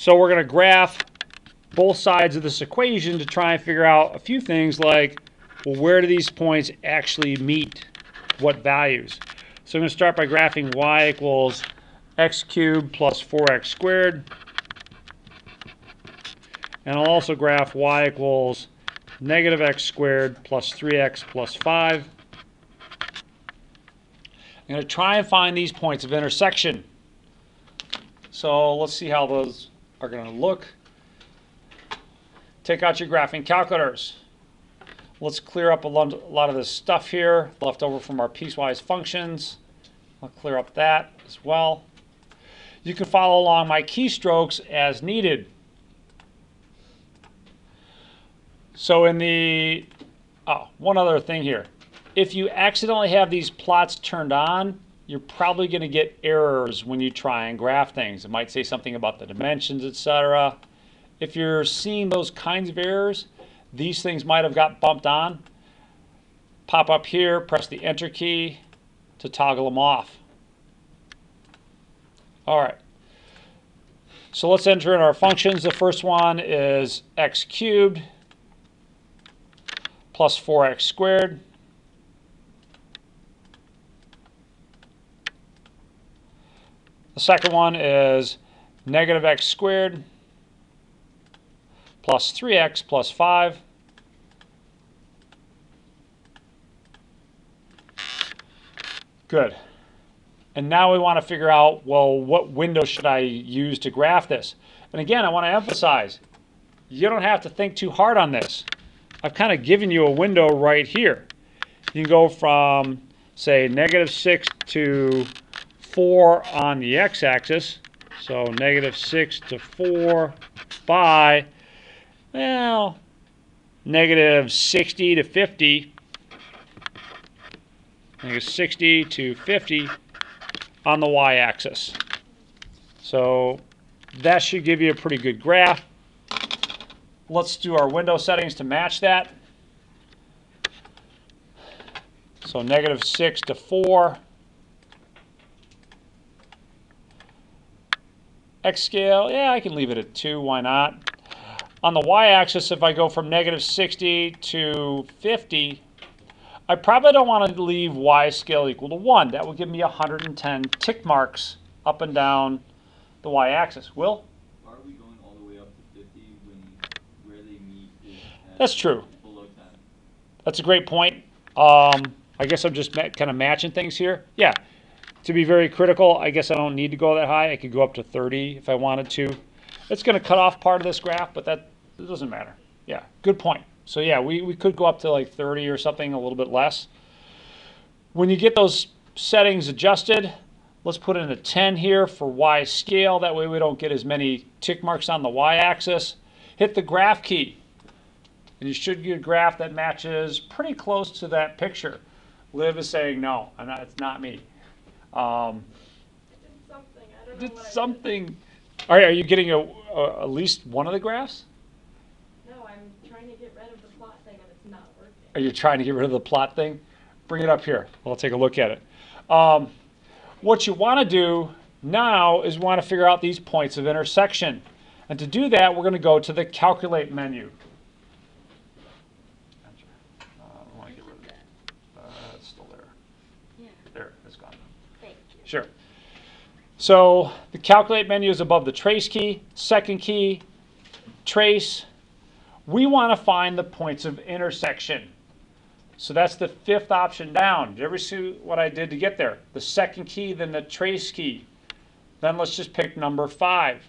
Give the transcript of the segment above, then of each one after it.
So we're going to graph both sides of this equation to try and figure out a few things like, well, where do these points actually meet what values? So I'm going to start by graphing y equals x cubed plus 4x squared. And I'll also graph y equals negative x squared plus 3x plus 5. I'm going to try and find these points of intersection. So let's see how those are going to look. Take out your graphing calculators. Let's clear up a lot of this stuff here left over from our piecewise functions. I'll clear up that as well. You can follow along my keystrokes as needed. So in the, one other thing here. If you accidentally have these plots turned on, you're probably going to get errors when you try and graph things. It might say something about the dimensions, etc. If you're seeing those kinds of errors, these things might have got bumped on. Pop up here, press the Enter key to toggle them off. All right. So let's enter in our functions. The first one is x cubed plus 4x squared. The second one is negative x squared plus 3x plus 5. Good. And now we want to figure out, well, what window should I use to graph this? And again, I want to emphasize, you don't have to think too hard on this. I've kind of given you a window right here. You can go from, say, negative 6 to 4 on the x-axis. So negative 6 to 4 by, well, negative 60 to 50. Negative 60 to 50 on the y-axis. So that should give you a pretty good graph. Let's do our window settings to match that. So negative 6 to 4. X scale, yeah, I can leave it at 2, why not? On the y-axis, if I go from negative 60 to 50, I probably don't want to leave y scale equal to 1. That would give me 110 tick marks up and down the y-axis. Will? Why are we going all the way up to 50 when where they meet is That's true. Below 10? That's a great point. I guess I'm just kind of matching things here. Yeah. To be very critical, I guess I don't need to go that high. I could go up to 30 if I wanted to. It's going to cut off part of this graph, but that doesn't matter. Yeah, good point. So yeah, we could go up to like 30 or something, a little bit less. When you get those settings adjusted, let's put in a 10 here for y scale. That way we don't get as many tick marks on the y-axis. Hit the graph key, and you should get a graph that matches pretty close to that picture. Liv is saying no, it's not me. Did something. Are you getting at least one of the graphs? No, I'm trying to get rid of the plot thing and it's not working. Are you trying to get rid of the plot thing? Bring it up here. I'll take a look at it. What you want to do now is we want to figure out these points of intersection. And to do that, we're going to go to the Calculate menu. I want to get rid of it. It's still there. Yeah. There, it's gone. Thank you. Sure. So the Calculate menu is above the Trace key. Second key, Trace. We want to find the points of intersection. So that's the fifth option down. Did you ever see what I did to get there? The second key, then the Trace key. Then let's just pick number 5.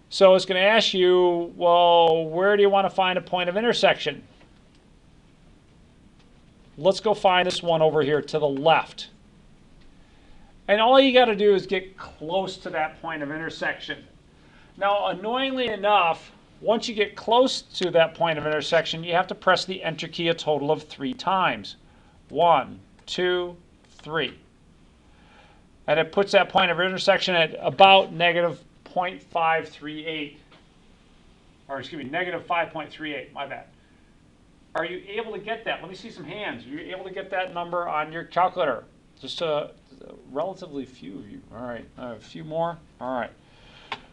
So it's going to ask you, well, where do you want to find a point of intersection? Let's go find this one over here to the left. And all you got to do is get close to that point of intersection. Now, annoyingly enough, once you get close to that point of intersection, you have to press the Enter key a total of 3 times. 1, 2, 3. And it puts that point of intersection at about negative 0.538. Or excuse me, negative 5.38, my bad. Are you able to get that? Let me see some hands. Are you able to get that number on your calculator? Just relatively few of you. All right, a few more. All right.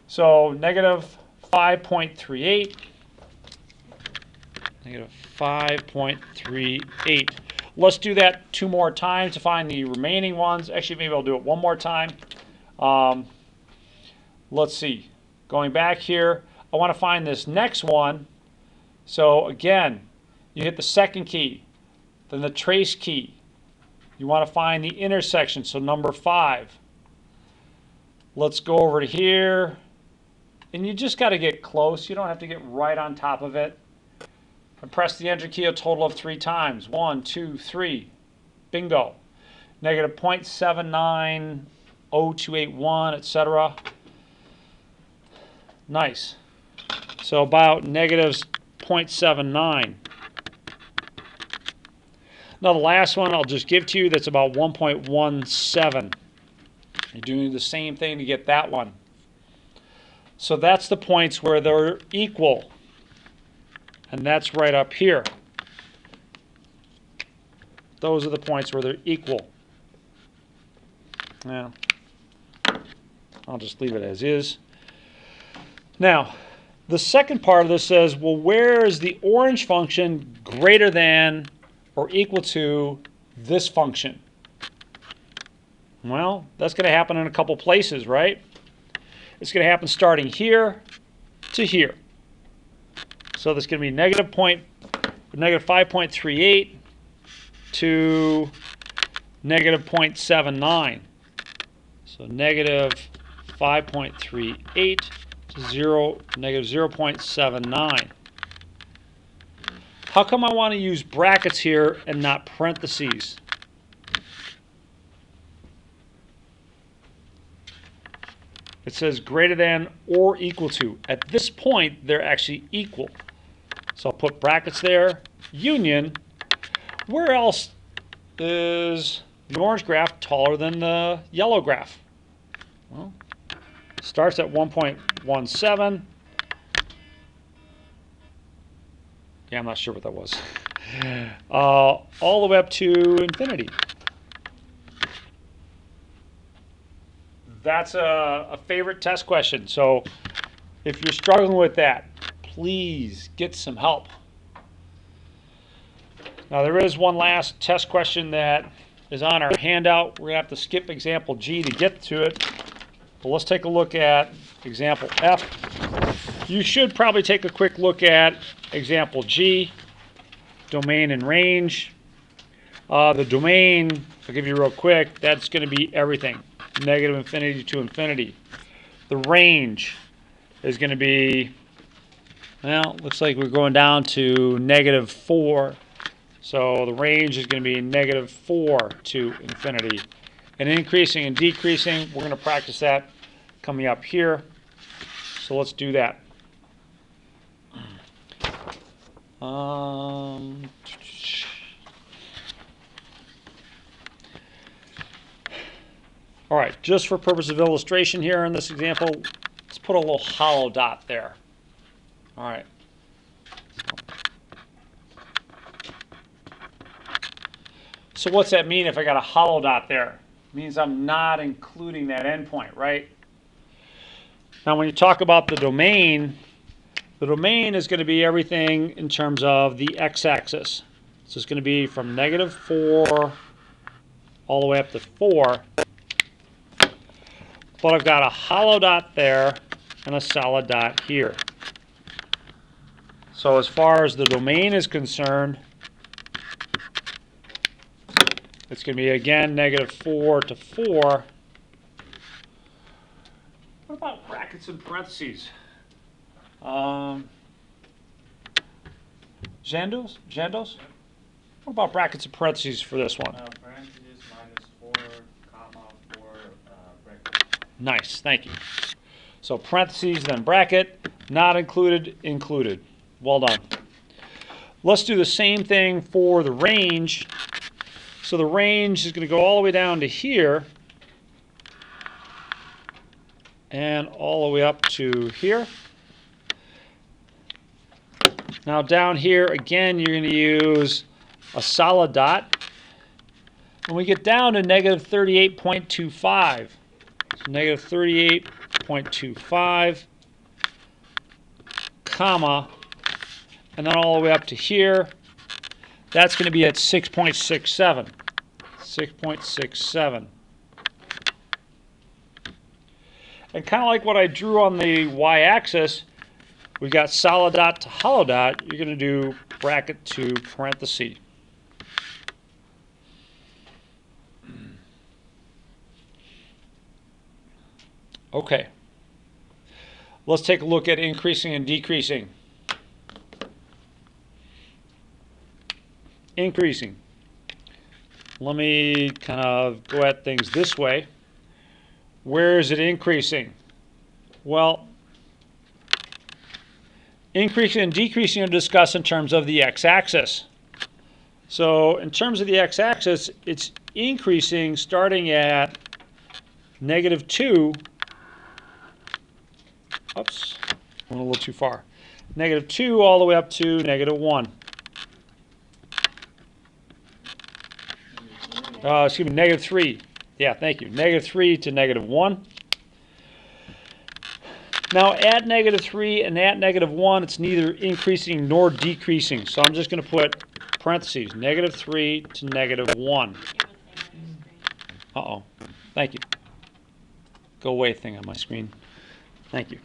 So negative 5.38. Negative 5.38. Let's do that 2 more times to find the remaining ones. Actually, maybe I'll do it 1 more time. Let's see. Going back here, I want to find this next one. So again, you hit the second key, then the trace key. You want to find the intersection, so number 5. Let's go over to here. And you just got to get close. You don't have to get right on top of it. And press the enter key a total of 3 times. 1, 2, 3. Bingo. Negative 0.790281, etc. Nice. So about negatives 0.79. Now the last one I'll just give to you, that's about 1.17. You're doing the same thing to get that one. So that's the points where they're equal. And that's right up here. Those are the points where they're equal. Now, I'll just leave it as is. Now, the second part of this says, well, where is the orange function greater than or equal to this function? Well, that's going to happen in a couple places, right? It's going to happen starting here to here. So that's going to be negative 5.38 to negative 0.79. So negative 5.38 to negative 0.79. How come I want to use brackets here and not parentheses? It says greater than or equal to. At this point, they're actually equal. So I'll put brackets there. Union. Where else is the orange graph taller than the yellow graph? Well, it starts at 1.17. Yeah, I'm not sure what that was. All the way up to infinity. That's a favorite test question. So if you're struggling with that, please get some help. Now there is one last test question that is on our handout. We're going to have to skip example G to get to it. But let's take a look at example F. You should probably take a quick look at example G, domain and range. The domain, I'll give you real quick, that's going to be everything. Negative infinity to infinity. The range is going to be, well, looks like we're going down to negative 4. So the range is going to be negative 4 to infinity. And increasing and decreasing, we're going to practice that coming up here. So let's do that. All right, just for purpose of illustration here in this example, let's put a little hollow dot there. All right. So what's that mean if I got a hollow dot there? It means I'm not including that endpoint, right? Now when you talk about the domain is going to be everything in terms of the x-axis. So it's going to be from negative 4 all the way up to 4. But I've got a hollow dot there and a solid dot here. So as far as the domain is concerned, it's going to be, again, negative 4 to 4. What about brackets and parentheses? Jandos? What about brackets and parentheses for this one? Parentheses -4, comma 4, bracket. Nice, thank you. So parentheses, then bracket, not included, included. Well done. Let's do the same thing for the range. So the range is going to go all the way down to here and all the way up to here. Now down here, again, you're going to use a solid dot. When we get down to negative 38.25, so negative 38.25, comma, and then all the way up to here, that's going to be at 6.67. 6.67. And kind of like what I drew on the y-axis, we've got solid dot to hollow dot. You're going to do bracket to parenthesis. Okay. Let's take a look at increasing and decreasing. Increasing. Let me kind of go at things this way. Where is it increasing? Well, increasing and decreasing are discussed in terms of the x-axis. So in terms of the x-axis, it's increasing starting at -2. Oops, went a little too far. -2 all the way up to -1. Excuse me, -3. Yeah, thank you. -3 to -1. Now at -3 and at -1, it's neither increasing nor decreasing. So I'm just going to put parentheses, -3 to -1. Uh-oh. Thank you. Go away thing on my screen. Thank you.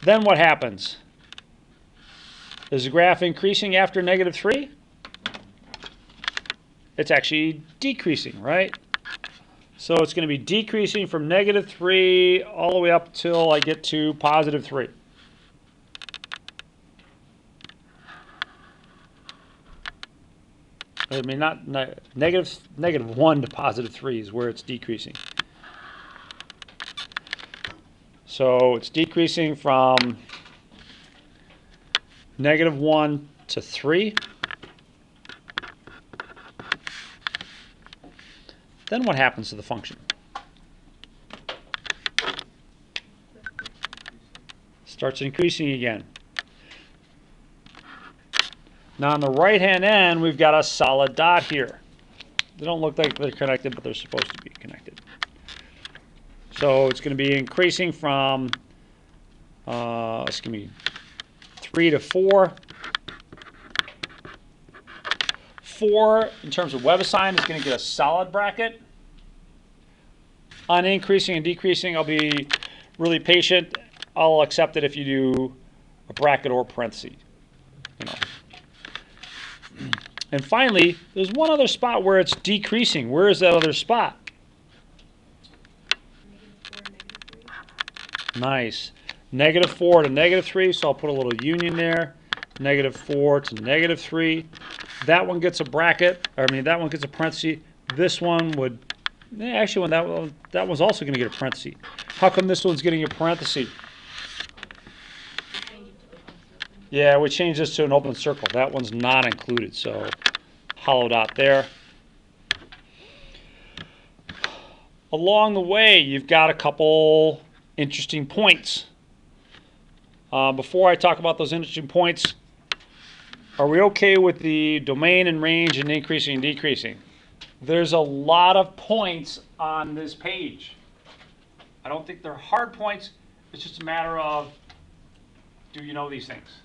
Then what happens? Is the graph increasing after -3? It's actually decreasing, right? So it's going to be decreasing from -3 all the way up till I get to +3. I mean, not -1 to +3 is where it's decreasing. So it's decreasing from -1 to 3. Then what happens to the function? Starts increasing again. Now on the right-hand end, we've got a solid dot here. They don't look like they're connected, but they're supposed to be connected. So it's going to be increasing from, excuse me, 3 to 4. 4, in terms of WebAssign, is going to get a solid bracket. On increasing and decreasing, I'll be really patient. I'll accept it if you do a bracket or parenthesis. You know. And finally, there's one other spot where it's decreasing. Where is that other spot? Nice. -4 to -3, so I'll put a little union there. -4 to -3. That one gets a bracket, or I mean, that one gets a parenthesis. This one would, actually, that one's also going to get a parenthesis. How come this one's getting a parenthesis? Yeah, we changed this to an open circle. That one's not included, so hollow dot there. Along the way, you've got a couple interesting points. Before I talk about those interesting points, are we okay with the domain and range and increasing and decreasing? There's a lot of points on this page. I don't think they're hard points. It's just a matter of, do you know these things?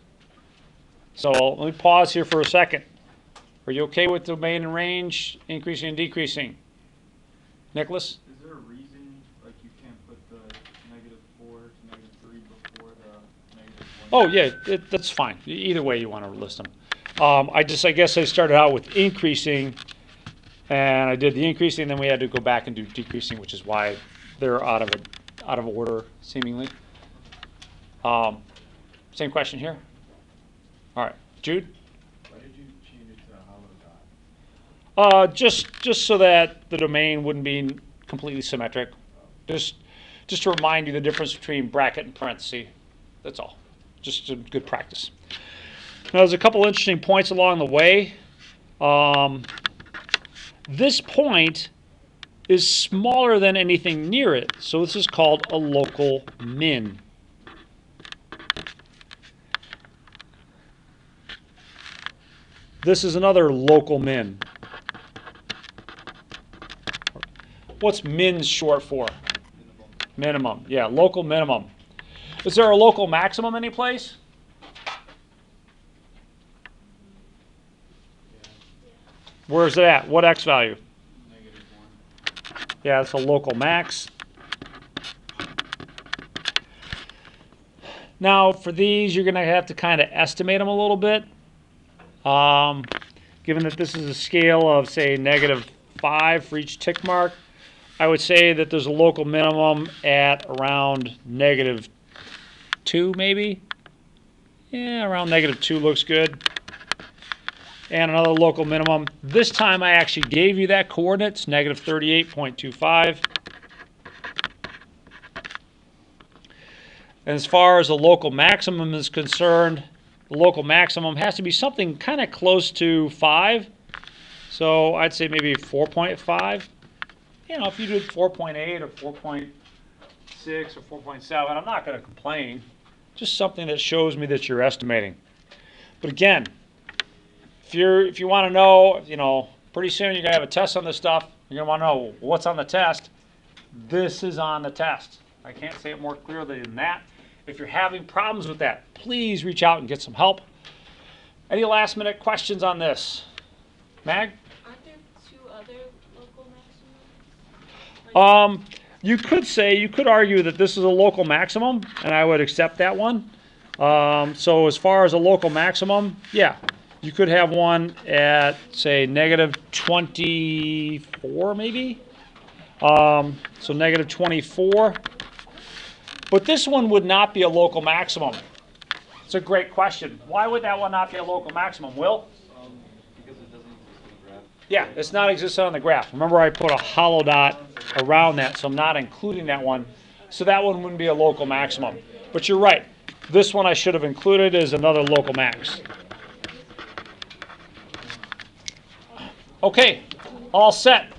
So let me pause here for a second. Are you okay with domain and range, increasing and decreasing? Nicholas? Is there a reason, like, you can't put the -4 to -3 before the -1? Oh yeah, that's fine. Either way you want to list them. I guess I started out with increasing, and I did the increasing, then we had to go back and do decreasing, which is why they're out of order seemingly. Same question here. All right, Jude. Why did you change it to a hollow dot? Just so that the domain wouldn't be completely symmetric. Just to remind you the difference between bracket and parenthesis. That's all. Just a good practice. Now there's a couple interesting points along the way. This point is smaller than anything near it, so this is called a local min. This is another local min. What's min short for? Minimum. Minimum. Yeah, local minimum. Is there a local maximum anyplace? Where's it at? What x value? -1. Yeah, it's a local max. Now, for these, you're going to have to kind of estimate them a little bit. Given that this is a scale of, say, -5 for each tick mark, I would say that there's a local minimum at around -2, maybe. Yeah, around -2 looks good. And another local minimum. This time I actually gave you that coordinates, -38.25. And as far as the local maximum is concerned, the local maximum has to be something kind of close to 5. So I'd say maybe 4.5. You know, if you did 4.8 or 4.6 or 4.7, I'm not going to complain. Just something that shows me that you're estimating. But again, if you want to know, pretty soon you're going to have a test on this stuff. You're going to want to know what's on the test. This is on the test. I can't say it more clearly than that. If you're having problems with that, please reach out and get some help. Any last minute questions on this? Mag? Aren't there 2 other local maximums? You could argue that this is a local maximum, and I would accept that one. So as far as a local maximum, yeah, you could have one at, say, -24 maybe. So -24. But this one would not be a local maximum. It's a great question. Why would that one not be a local maximum, Will? Because it doesn't exist in the graph. Yeah, it's not existent on the graph. Remember, I put a hollow dot around that, so I'm not including that one. So that one wouldn't be a local maximum. But you're right. This one I should have included is another local max. Okay, all set.